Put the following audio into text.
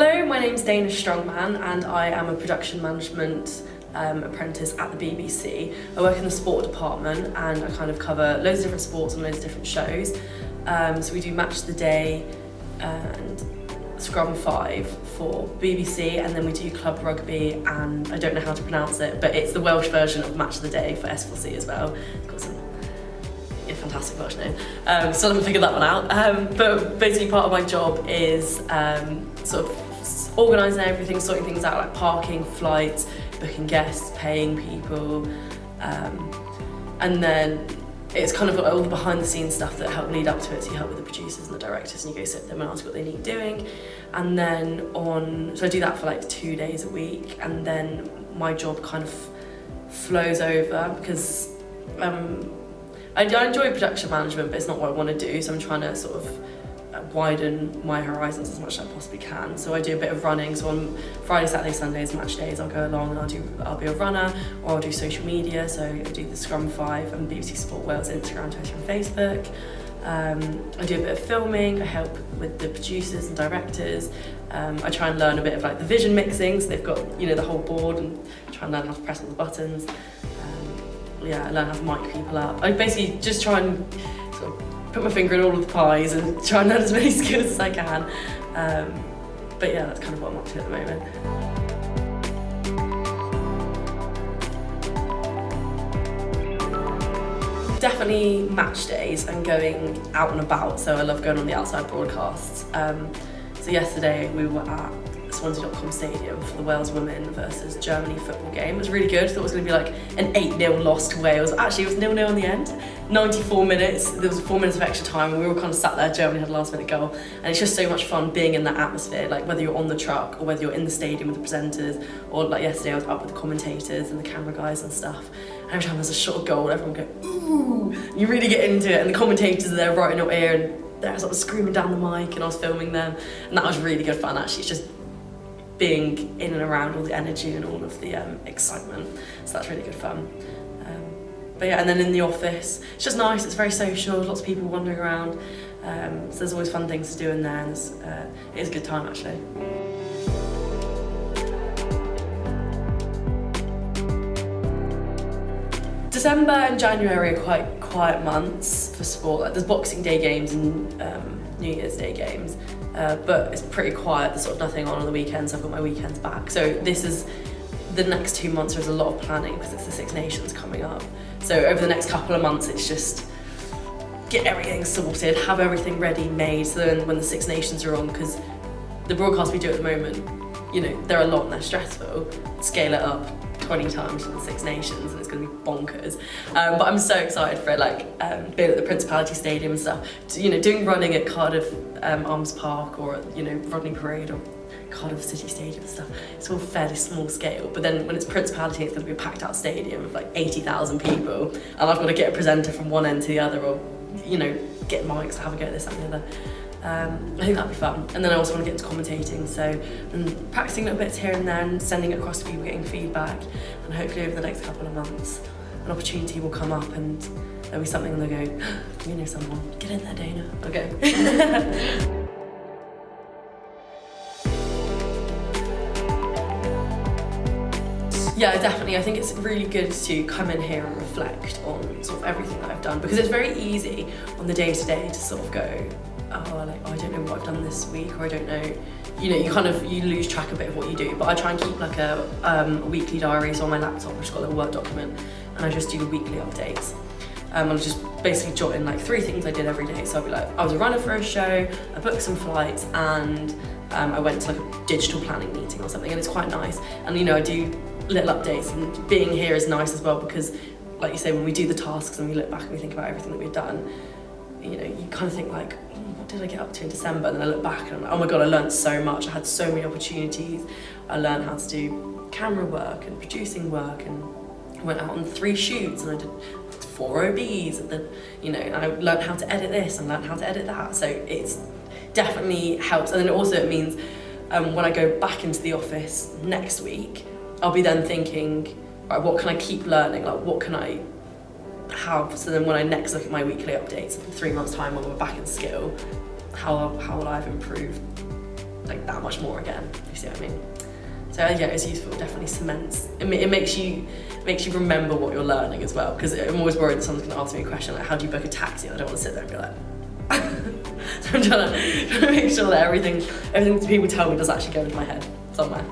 Hello, my name's Dayna Strongman and I am a production management apprentice at the BBC. I work in the sport department and I kind of cover loads of different sports and loads of different shows. So we do Match of the Day and Scrum 5 for BBC, and then we do club rugby, and I don't know how to pronounce it, but it's the Welsh version of Match of the Day for S4C as well. It's got some fantastic Welsh name. Still haven't figured that one out. But basically part of my job is sort of organising everything, sorting things out like parking, flights, booking guests, paying people, and then it's kind of got all the behind the scenes stuff that help lead up to it. So you help with the producers and the directors and you go sit with them and ask what they need doing. And then so I do that for like 2 days a week, and then my job kind of flows over because I enjoy production management, but it's not what I want to do. So I'm trying to sort of widen my horizons as much as I possibly can. So I do a bit of running. So on Friday, Saturday, Sundays, match days, I'll go along and I'll be a runner, or I'll do social media. So I do the Scrum 5 and BBC Sport Wales Instagram, Twitter and Facebook. I do a bit of filming. I help with the producers and directors. I try and learn a bit of like the vision mixing. So they've got, the whole board, and try and learn how to press all the buttons. I learn how to mic people up. I basically just try and sort of put my finger in all of the pies and try and learn as many skills as I can. But yeah, that's kind of what I'm up to at the moment. Definitely match days and going out and about, so I love going on the outside broadcasts. So yesterday we were at Swansea.com Stadium for the Wales women versus Germany football game. It was really good. I thought it was going to be like an 8-0 loss to Wales. Actually, it was 0-0 in the end. 94 minutes. There was 4 minutes of extra time and we were all kind of sat there. Germany had a last minute goal. And it's just so much fun being in that atmosphere, like whether you're on the truck or whether you're in the stadium with the presenters, or like yesterday I was up with the commentators and the camera guys and stuff. And every time there's a shot of goal, everyone go, ooh! You really get into it, and the commentators are there right in your ear and they're sort of screaming down the mic, and I was filming them. And that was really good fun, actually. It's just being in and around all the energy and all of the excitement. So that's really good fun. But yeah, and then in the office, it's just nice, it's very social, lots of people wandering around. So there's always fun things to do in there, and it is a good time actually. December and January are quite quiet months for sport. Like there's Boxing Day games and New Year's Day games. But it's pretty quiet, there's sort of nothing on the weekends. I've got my weekends back. So this is the next 2 months, there's a lot of planning because it's the Six Nations coming up. So over the next couple of months, it's just get everything sorted, have everything ready, made, so then when the Six Nations are on, because the broadcast we do at the moment, they're a lot and they're stressful. Scale it up 20 times to the Six Nations and it's going to be bonkers. But I'm so excited for it, like being at the Principality Stadium and stuff. Doing running at Cardiff Arms Park, or Rodney Parade or Cardiff City Stadium and stuff. It's all fairly small scale, but then when it's Principality, it's going to be a packed out stadium of like 80,000 people, and I've got to get a presenter from one end to the other, or get mics to have a go at this and the other. I think that'd be fun. And then I also want to get into commentating, so I'm practicing little bits here and there and sending it across to people, getting feedback, and hopefully over the next couple of months an opportunity will come up and there'll be something and they'll go, you know someone, get in there Dayna. Okay. Yeah, definitely. I think it's really good to come in here and reflect on sort of everything that I've done, because it's very easy on the day-to-day to sort of go, I don't know what I've done this week, or I don't know, you lose track a bit of what you do. But I try and keep like a weekly diary. So on my laptop I've just got a little Word document and I just do the weekly updates. I'll just basically jot in like 3 things I did every day. So I'll be like, I was a runner for a show, I booked some flights, and I went to like a digital planning meeting or something, and it's quite nice. And I do little updates, and being here is nice as well, because like you say, when we do the tasks and we look back and we think about everything that we've done, you kind of think like, what did I get up to in December? And then I look back and I'm like, oh my God, I learned so much. I had so many opportunities. I learned how to do camera work and producing work, and I went out on 3 shoots and I did 4 OBs, and then, and I learned how to edit this and learned how to edit that. So it's definitely helps. And then also it means when I go back into the office next week, I'll be then thinking, right, what can I keep learning? Like, what can I have? So then when I next look at my weekly updates in 3 months' time when we're back in skill, how will I have improved like that much more again, if you see what I mean. So yeah, it's useful, it definitely cements, it makes you remember what you're learning as well, because I'm always worried that someone's going to ask me a question like, how do you book a taxi? And I don't want to sit there and be like, so I'm trying to make sure that everything that people tell me does actually go into my head somewhere.